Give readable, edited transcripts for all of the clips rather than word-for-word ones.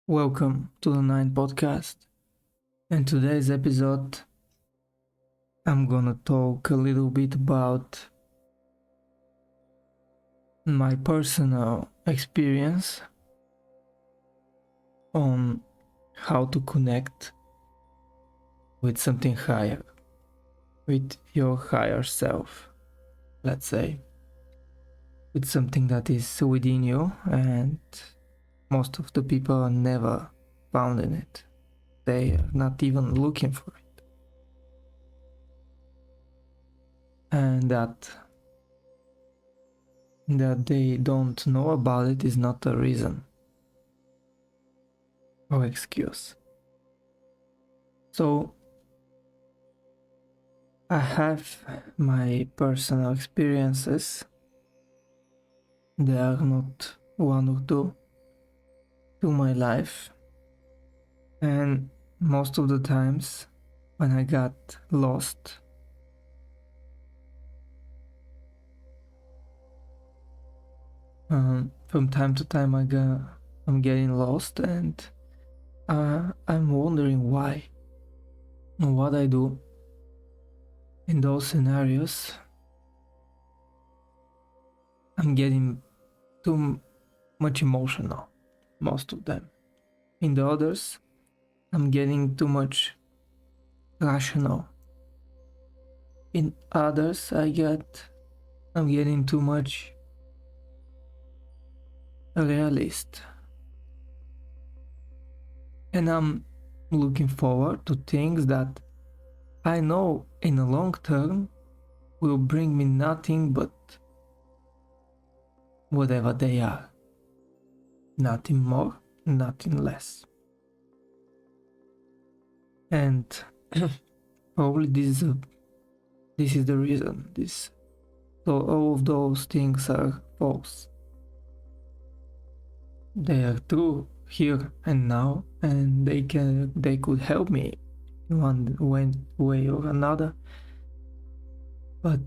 Welcome to the Nine Podcast. In today's episode, I'm gonna talk a little bit about my personal experience on how to connect with something higher, with your higher self, let's say, with something that is within you, and most of the people are never found in it. They are not even looking for it. And that they don't know about it is not a reason or excuse. So I have my personal experiences. There are not one or two to my life, and most of the times when I got lost, from time to time I'm getting lost, and I'm wondering why and what I do in those scenarios. I'm getting too much emotional, most of them. In the others, I'm getting too much rational. In others, I'm getting too much realist. And I'm looking forward to things that I know in the long term will bring me nothing but whatever they are. Nothing more, nothing less. And probably this is the reason. So all of those things are false. They are true here and now, and they could help me in one way or another, but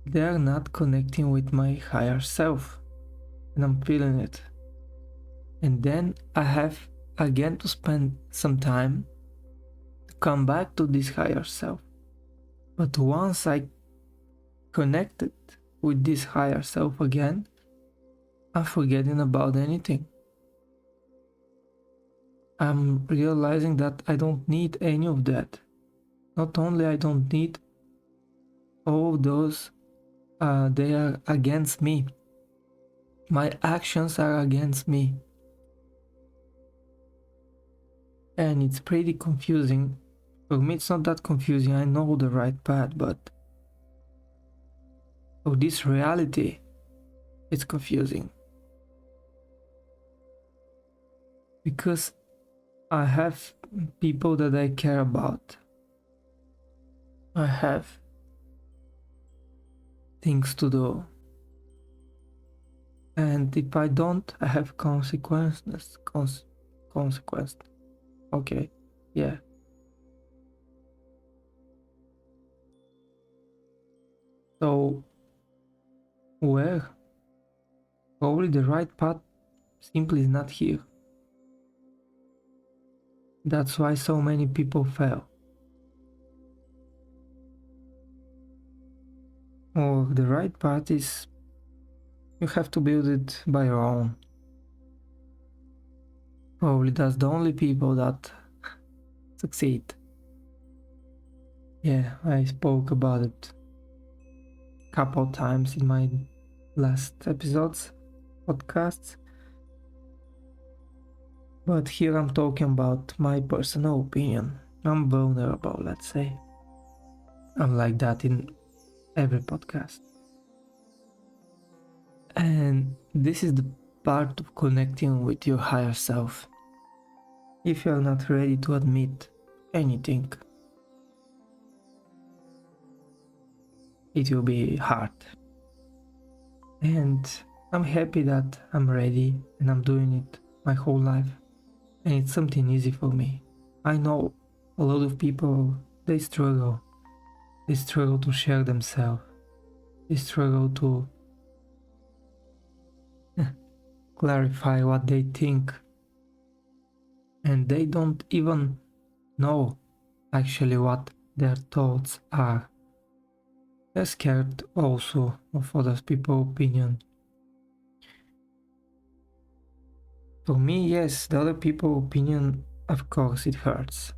they are not connecting with my higher self, and I'm feeling it. And then I have again to spend some time to come back to this higher self. But once I connected with this higher self again, I'm forgetting about anything. I'm realizing that I don't need any of that. Not only I don't need all of those, they are against me. My actions are against me. And it's pretty confusing. For me, it's not that confusing. I know the right path, but for this reality, it's confusing. Because I have people that I care about. I have things to do. And if I don't, I have consequences. Consequence. Okay, yeah. So, where? Probably the right path simply is not here. That's why so many people fail. Or the right path is you have to build it by your own. Probably that's the only people that succeed. Yeah, I spoke about it a couple times in my last episodes, podcasts. But here I'm talking about my personal opinion. I'm vulnerable, let's say. I'm like that in every podcast. And this is the part of connecting with your higher self. If you're not ready to admit anything, it will be hard. And I'm happy that I'm ready and I'm doing it my whole life. And it's something easy for me. I know a lot of people, they struggle. They struggle to share themselves. They struggle to clarify what they think and they don't even know actually what their thoughts are. They're scared also of other people's opinion. For me, yes, the other people's opinion, of course, it hurts.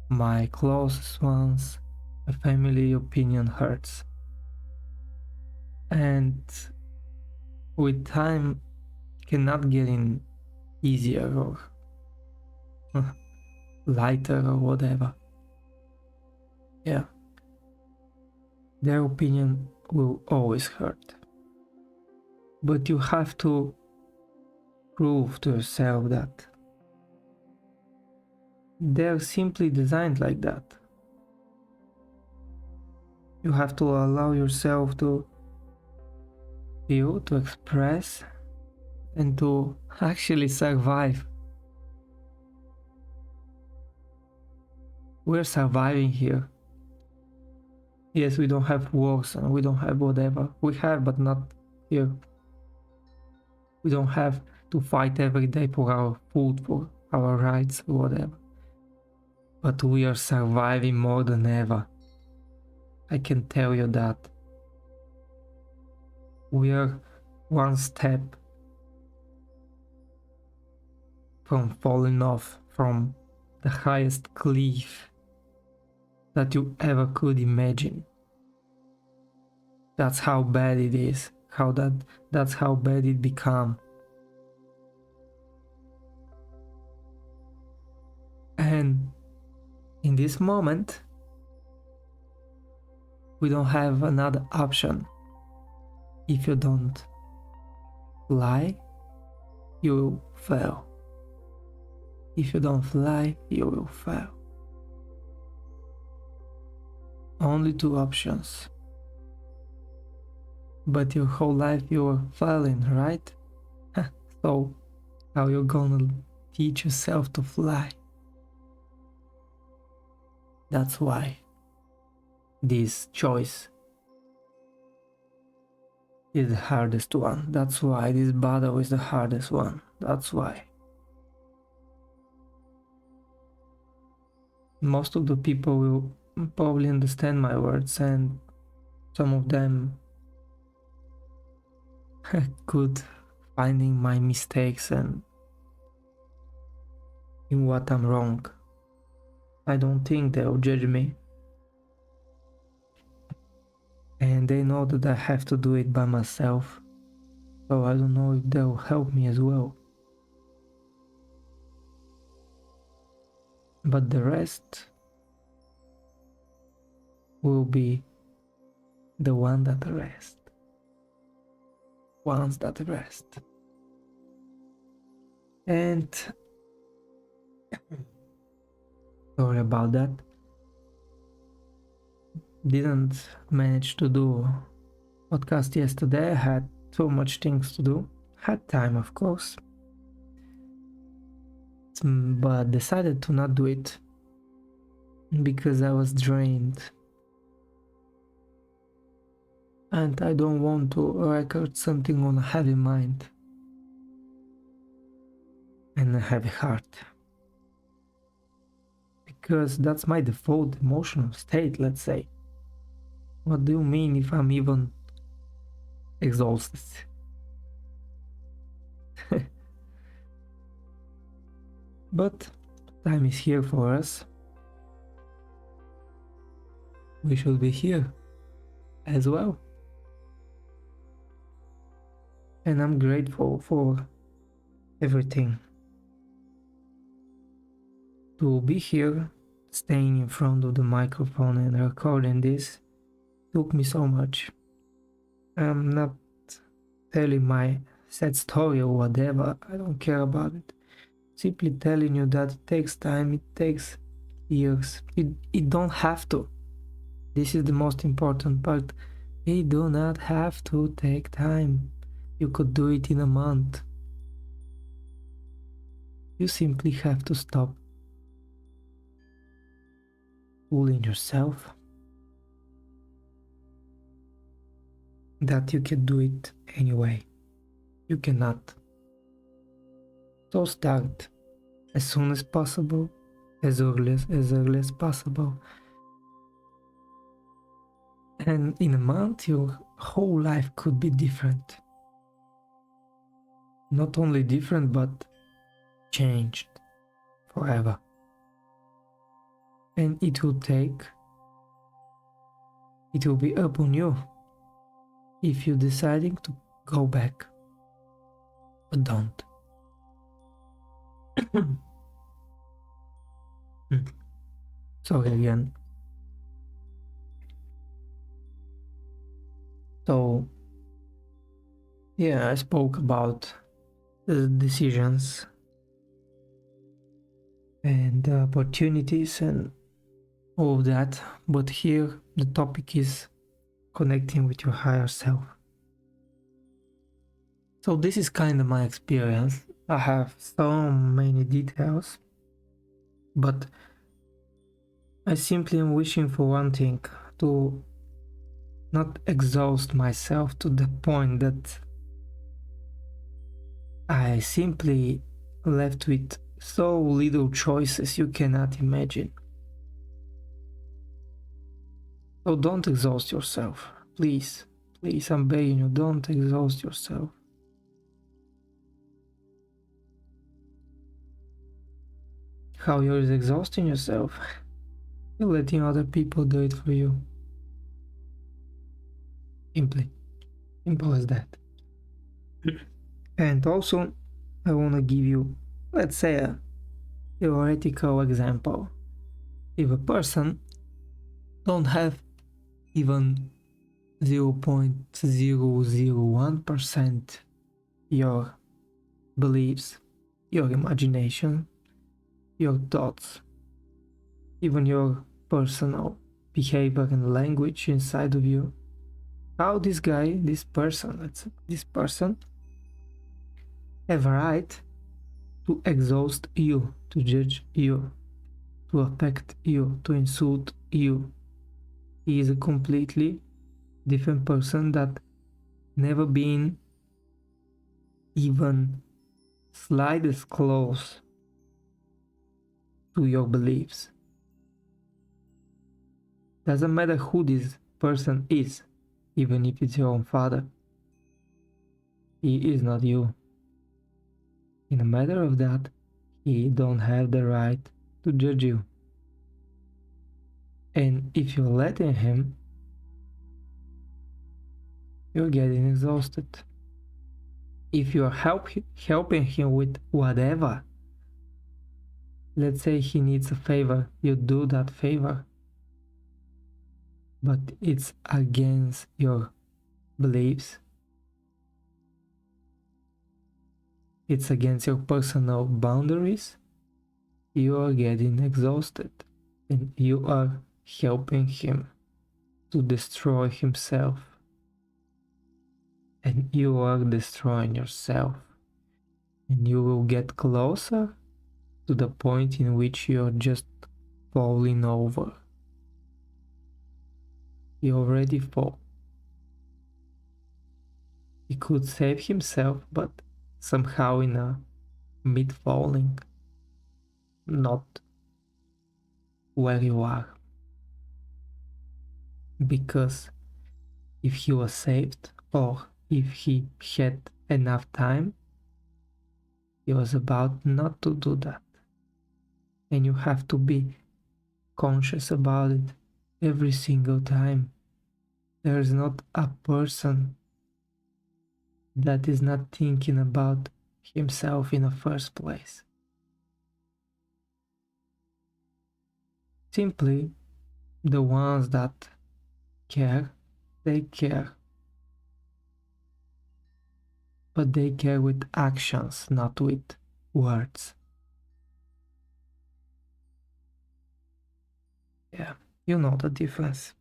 My closest ones, my family opinion hurts. And with time, cannot get in easier or lighter or whatever. Yeah, their opinion will always hurt. But you have to prove to yourself that they're simply designed like that. You have to allow yourself to feel, to express, and to actually survive. We're surviving here. Yes, we don't have wars and we don't have whatever. We have, but not here. We don't have to fight every day for our food, for our rights, or whatever. But we are surviving more than ever. I can tell you that. We are one step from falling off from the highest cliff that you ever could imagine. That's how bad it is. That's how bad it become. And in this moment, we don't have another option. If you don't fly, you will fail. If you don't fly, you will fail. Only two options. But your whole life you are failing, right? So how you gonna teach yourself to fly? That's why this choice is the hardest one. That's why this battle is the hardest one. That's why. Most of the people will probably understand my words, and some of them could finding my mistakes and in what I'm wrong. I don't think they'll judge me. And they know that I have to do it by myself. So I don't know if they'll help me as well. But the rest will be the one that rest. Ones that rest. And sorry about that. Didn't manage to do podcast yesterday. I had so much things to do. Had time, of course. But decided to not do it because I was drained. And I don't want to record something on a heavy mind and a heavy heart. Because that's my default emotional state, let's say. What do you mean if I'm even exhausted? But time is here for us. We should be here as well. And I'm grateful for everything. To be here, staying in front of the microphone and recording this took me so much. I'm not telling my sad story or whatever, I don't care about it. Simply telling you that it takes time, it takes years. It don't have to. This is the most important part. It do not have to take time. You could do it in a month. You simply have to stop fooling yourself that you can do it anyway. You cannot. So start. as soon as possible, as early as possible. And in a month, your whole life could be different. Not only different, but changed forever. And it will be up on you if you're deciding to go back. But don't. Sorry again. So, yeah, I spoke about the decisions and the opportunities and all of that, but here the topic is connecting with your higher self. So this is kind of my experience. I have so many details, but I simply am wishing for one thing, to not exhaust myself to the point that I simply left with so little choices you cannot imagine. So don't exhaust yourself, please. Please, I'm begging you, don't exhaust yourself. How you're exhausting yourself? You're letting other people do it for you. Simply. Simple as that. And also, I want to give you, let's say, a theoretical example. If a person don't have even 0.001% your beliefs, your imagination, your thoughts, even your personal behavior and language inside of you, how this person have a right to exhaust you, to judge you, to affect you, to insult you. He is a completely different person that never been even slightest close to your beliefs. Doesn't matter who this person is, even if it's your own father. He is not you. In a matter of that, he don't have the right to judge you. And if you're letting him, you're getting exhausted. If you're helping him with whatever, let's say he needs a favor, you do that favor, but it's against your beliefs, it's against your personal boundaries, you are getting exhausted and you are helping him to destroy himself, and you are destroying yourself, and you will get closer to the point in which you're just falling over. He already fall. He could save himself, but somehow in a mid-falling, not where you are. Because if he was saved, or if he had enough time, he was about not to do that. And you have to be conscious about it every single time. There is not a person that is not thinking about himself in the first place. Simply, the ones that care, they care. But they care with actions, not with words. Yeah, you know the difference.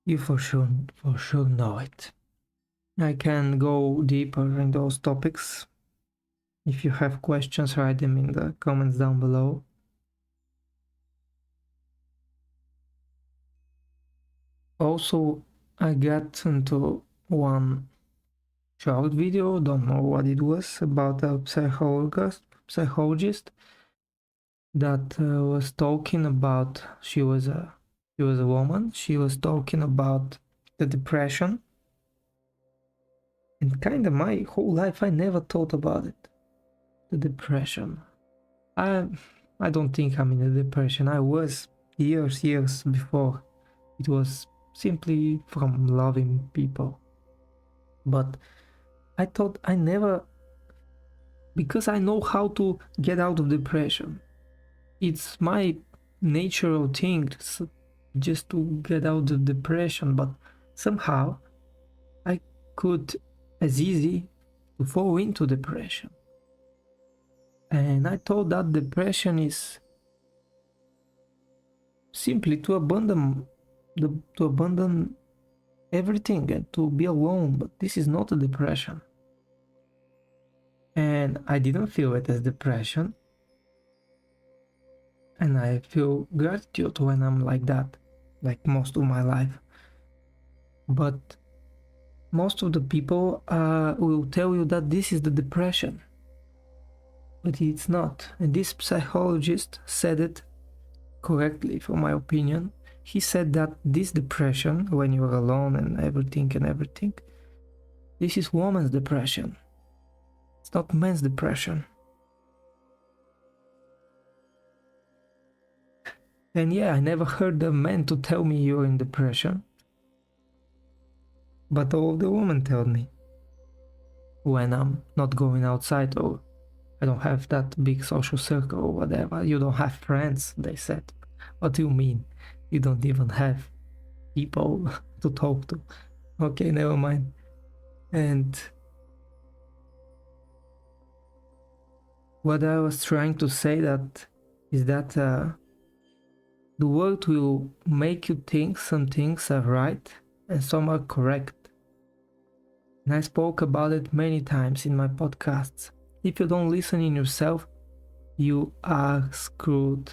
You for sure know it. I can go deeper in those topics. If you have questions, write them in the comments down below. Also, I got into one short video, don't know what it was, about a psychologist that was talking about, she was a woman, she was talking about the depression. And kind of my whole life I never thought about it, the depression. I don't think I'm in a depression. I was years before. It was simply from loving people. But I thought I never, because I know how to get out of depression. It's my natural thing just to get out of depression, but somehow I could as easy to fall into depression. And I thought that depression is simply to abandon everything and to be alone, but this is not a depression. And I didn't feel it as depression. And I feel gratitude when I'm like that, like most of my life. But most of the people will tell you that this is the depression. But it's not. And this psychologist said it correctly, for my opinion. He said that this depression, when you're alone and everything, this is woman's depression. It's not men's depression. And yeah, I never heard a man to tell me you're in depression. But all the women tell me when I'm not going outside or I don't have that big social circle or whatever. You don't have friends, they said. What do you mean? You don't even have people to talk to. Okay, never mind. And what I was trying to say is that the world will make you think some things are right and some are correct. And I spoke about it many times in my podcasts. If you don't listen in yourself, you are screwed.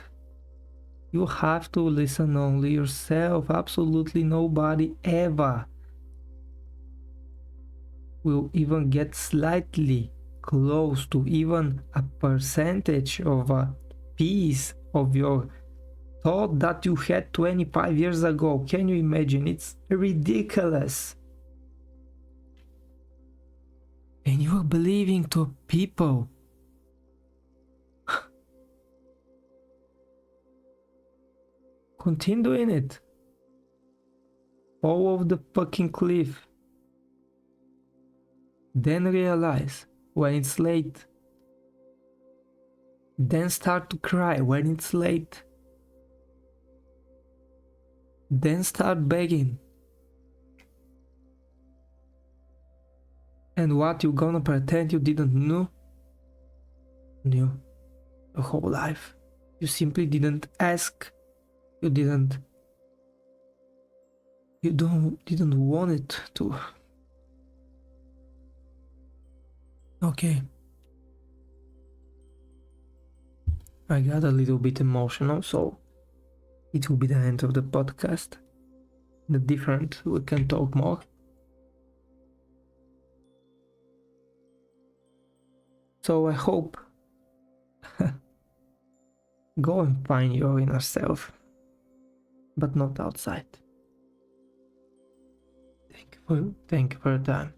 You have to listen only yourself. Absolutely nobody ever will even get slightly close to even a percentage of a piece of your thought that you had 25 years ago. Can you imagine? It's ridiculous. And you're believing to people. Continue doing it. Fall off the fucking cliff. Then realize when it's late. Then start to cry when it's late. Then start begging. And what you gonna pretend you didn't know? Knew your whole life. You simply didn't ask. You didn't want it to. Okay. I got a little bit emotional, so it will be the end of the podcast. The different, we can talk more. So I hope go and find your inner self, but not outside. Thank you for your time.